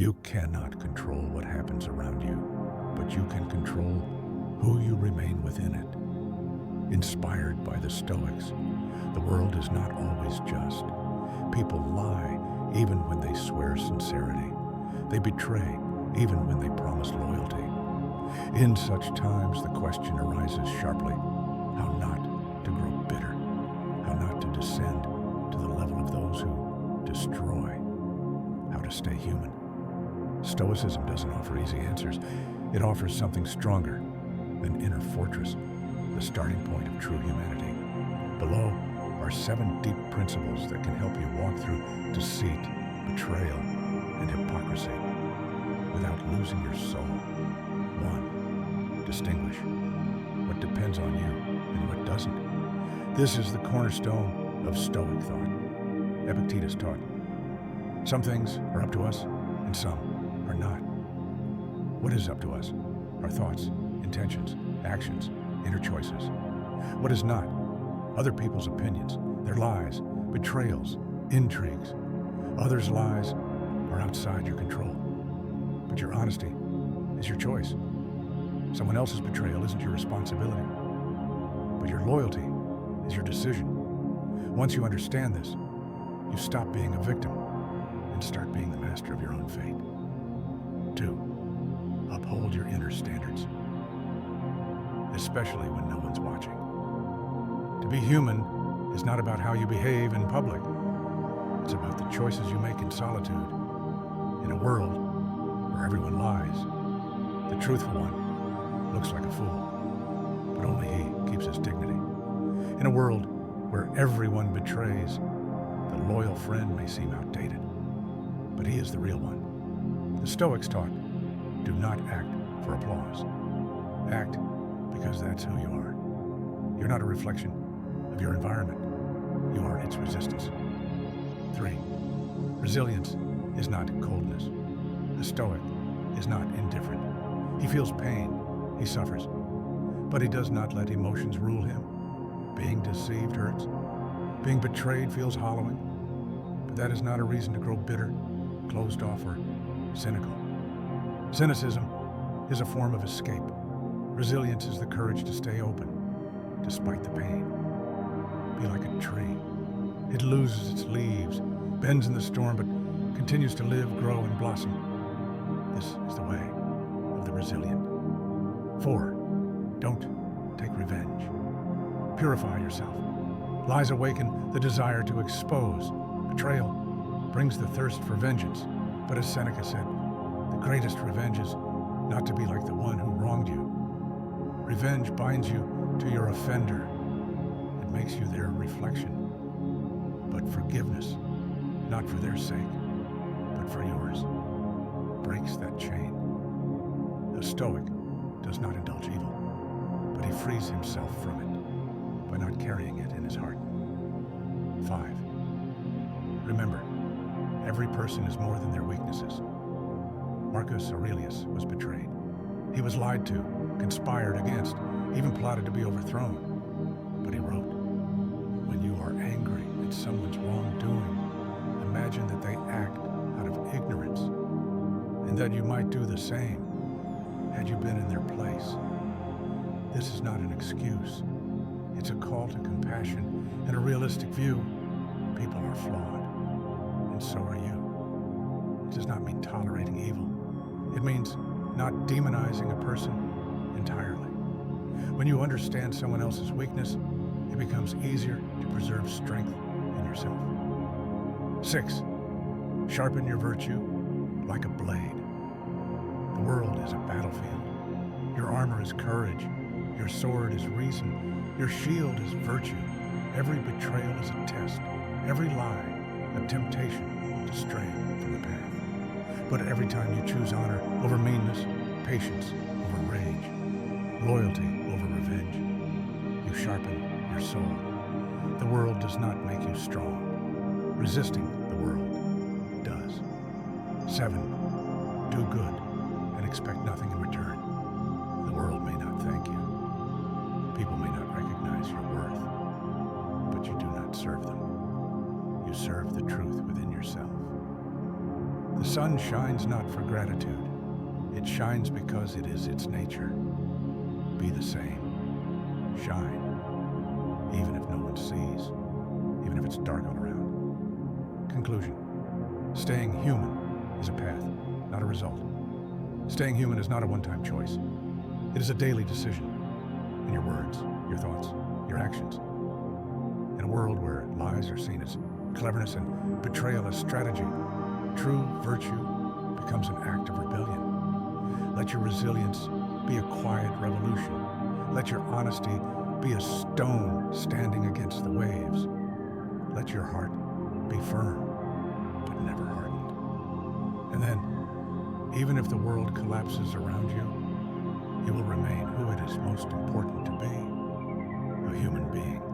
You cannot control what happens around you, but you can control who you remain within it. Inspired by the Stoics, the world is not always just. People lie even when they swear sincerity. They betray even when they promise loyalty. In such times, the question arises sharply, how not to grow bitter, how not to descend to the level of those who destroy, how to stay human. Stoicism doesn't offer easy answers. It offers something stronger, an inner fortress, the starting point of true humanity. Below are 7 deep principles that can help you walk through deceit, betrayal, and hypocrisy without losing your soul. 1. Distinguish what depends on you and what doesn't. This is the cornerstone of Stoic thought. Epictetus taught, some things are up to us and some are not. What is up to us? Our thoughts, intentions, actions, inner choices. What is not? Other people's opinions, their lies, betrayals, intrigues. Others' lies are outside your control. But your honesty is your choice. Someone else's betrayal isn't your responsibility. But your loyalty is your decision. Once you understand this, you stop being a victim and start being the master of your own fate. 2. Uphold your inner standards, especially when no one's watching. To be human is not about how you behave in public. It's about the choices you make in solitude. In a world where everyone lies, the truthful one looks like a fool, but only he keeps his dignity. In a world where everyone betrays, the loyal friend may seem outdated, but he is the real one. The Stoics taught, do not act for applause. Act because that's who you are. You're not a reflection of your environment. You are its resistance. 3. Resilience is not coldness. The Stoic is not indifferent. He feels pain, he suffers, but he does not let emotions rule him. Being deceived hurts. Being betrayed feels hollowing, but that is not a reason to grow bitter, closed off, or cynical. Cynicism is a form of escape. Resilience is the courage to stay open, despite the pain. Be like a tree. It loses its leaves, bends in the storm, but continues to live, grow, and blossom. This is the way of the resilient. 4. Don't take revenge. Purify yourself. Lies awaken the desire to expose. Betrayal brings the thirst for vengeance. But as Seneca said, the greatest revenge is not to be like the one who wronged you. Revenge binds you to your offender. It makes you their reflection. But forgiveness, not for their sake, but for yours, breaks that chain. The Stoic does not indulge evil, but he frees himself from it by not carrying it in his heart. 5. Remember, every person is more than their weaknesses. Marcus Aurelius was betrayed. He was lied to, conspired against, even plotted to be overthrown. But he wrote, when you are angry at someone's wrongdoing, imagine that they act out of ignorance, and that you might do the same had you been in their place. This is not an excuse. It's a call to compassion and a realistic view. People are flawed, and so are you. It does not mean tolerating evil. It means not demonizing a person entirely. When you understand someone else's weakness, it becomes easier to preserve strength in yourself. 6. Sharpen your virtue like a blade. The world is a battlefield. Your armor is courage. Your sword is reason. Your shield is virtue. Every betrayal is a test. Every lie, a temptation to stray from the path. But every time you choose honor over meanness, patience over rage, loyalty over revenge, you sharpen your soul. The world does not make you strong. Resisting the world does. 7. Do good and expect nothing in return. The world may not thank you. People may not recognize your worth, but you do not serve them. You serve the truth within yourself. The sun shines not for gratitude. It shines because it is its nature. Be the same. Shine. Even if no one sees. Even if it's dark all around. Conclusion. Staying human is a path, not a result. Staying human is not a one-time choice. It is a daily decision. In your words, your thoughts, your actions. In a world where lies are seen as cleverness and betrayal as strategy, true virtue becomes an act of rebellion. Let your resilience be a quiet revolution. Let your honesty be a stone standing against the waves. Let your heart be firm, but never hardened. And then, even if the world collapses around you, you will remain who it is most important to be, a human being.